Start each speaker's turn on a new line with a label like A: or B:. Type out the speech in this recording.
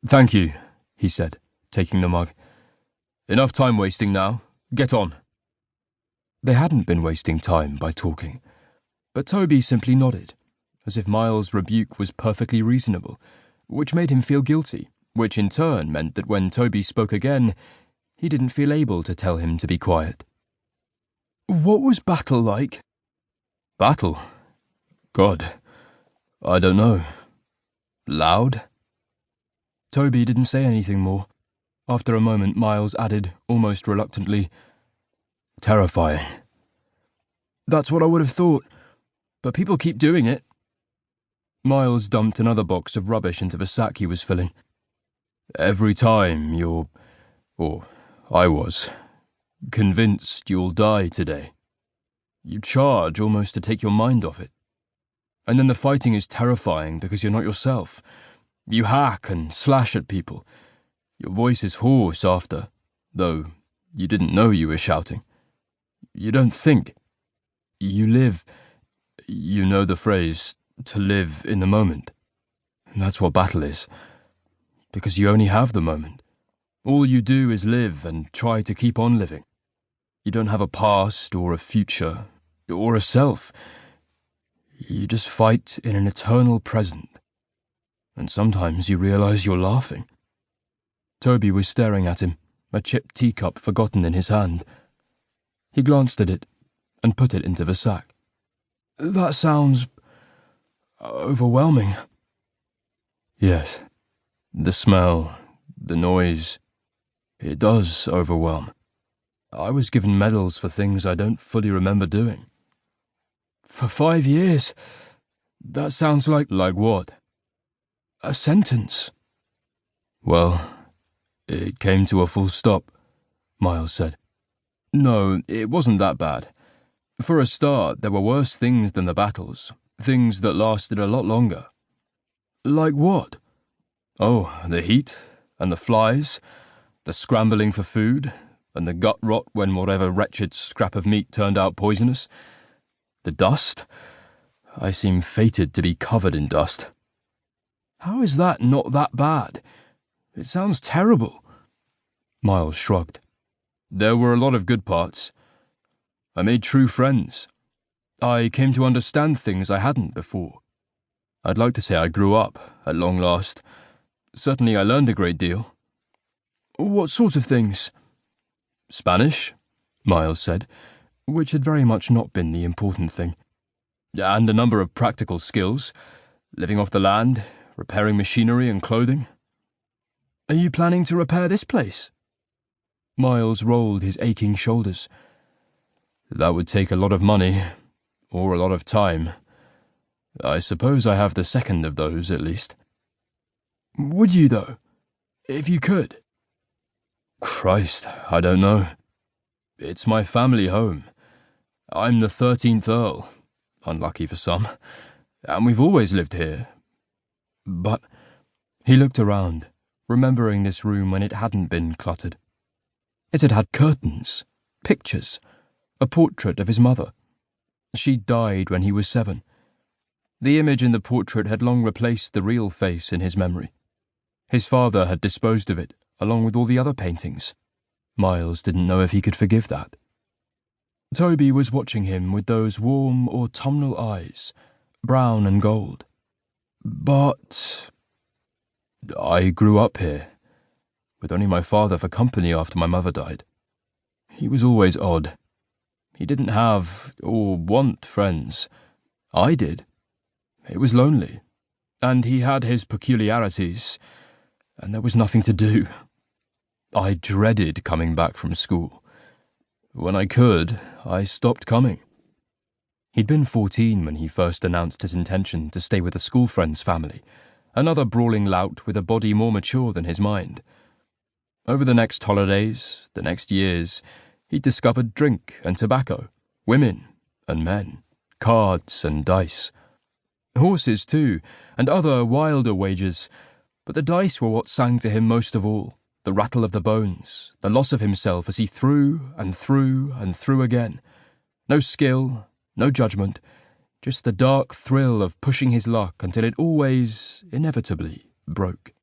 A: "Thank you," he said, taking the mug. "Enough time wasting now. Get on." They hadn't been wasting time by talking, but Toby simply nodded, as if Miles' rebuke was perfectly reasonable, which made him feel guilty, which in turn meant that when Toby spoke again, he didn't feel able to tell him to be quiet. "What was battle like?" "Battle? God, I don't know. Loud?" Toby didn't say anything more. After a moment, Miles added, almost reluctantly, "Terrifying." "That's what I would have thought, but people keep doing it." Miles dumped another box of rubbish into the sack he was filling. "Every time I was, convinced you'll die today. You charge almost to take your mind off it. And then the fighting is terrifying because you're not yourself. You hack and slash at people. Your voice is hoarse after, though you didn't know you were shouting. You don't think. You live. You know the phrase, to live in the moment. That's what battle is. Because you only have the moment. All you do is live and try to keep on living. You don't have a past or a future or a self. You just fight in an eternal present. And sometimes you realize you're laughing." Toby was staring at him, a chipped teacup forgotten in his hand. He glanced at it and put it into the sack. "That sounds overwhelming." "Yes, the smell, the noise, it does overwhelm. I was given medals for things I don't fully remember doing." "For 5 years? That sounds like..." "Like what?" "A sentence." "Well, it came to a full stop," Miles said. "No, it wasn't that bad. For a start, there were worse things than the battles, things that lasted a lot longer." "Like what?" "Oh, the heat, and the flies, the scrambling for food, and the gut rot when whatever wretched scrap of meat turned out poisonous. The dust. I seem fated to be covered in dust." "How is that not that bad? It sounds terrible." Miles shrugged. "There were a lot of good parts. I made true friends. I came to understand things I hadn't before. I'd like to say I grew up, at long last. Certainly I learned a great deal." "What sort of things?" "Spanish," Miles said, which had very much not been the important thing. "And a number of practical skills, living off the land, repairing machinery and clothing." "Are you planning to repair this place?" Miles rolled his aching shoulders. "That would take a lot of money, or a lot of time. I suppose I have the second of those, at least." "Would you, though? If you could?" "Christ, I don't know. It's my family home. I'm the 13th Earl, unlucky for some, and we've always lived here. But..." He looked around, remembering this room when it hadn't been cluttered. It had had curtains, pictures, a portrait of his mother. She'd died when he was 7. The image in the portrait had long replaced the real face in his memory. His father had disposed of it, along with all the other paintings. Miles didn't know if he could forgive that. Toby was watching him with those warm autumnal eyes, brown and gold. "But..." "I grew up here, with only my father for company after my mother died. He was always odd. He didn't have, or want, friends. I did. It was lonely, and he had his peculiarities, and there was nothing to do. I dreaded coming back from school. When I could, I stopped coming." He'd been 14 when he first announced his intention to stay with a school friend's family, another brawling lout with a body more mature than his mind. Over the next holidays, the next years, he discovered drink and tobacco, women and men, cards and dice. Horses, too, and other wilder wagers, but the dice were what sang to him most of all, the rattle of the bones, the loss of himself as he threw and threw and threw again. No skill, no judgment, just the dark thrill of pushing his luck until it always, inevitably, broke.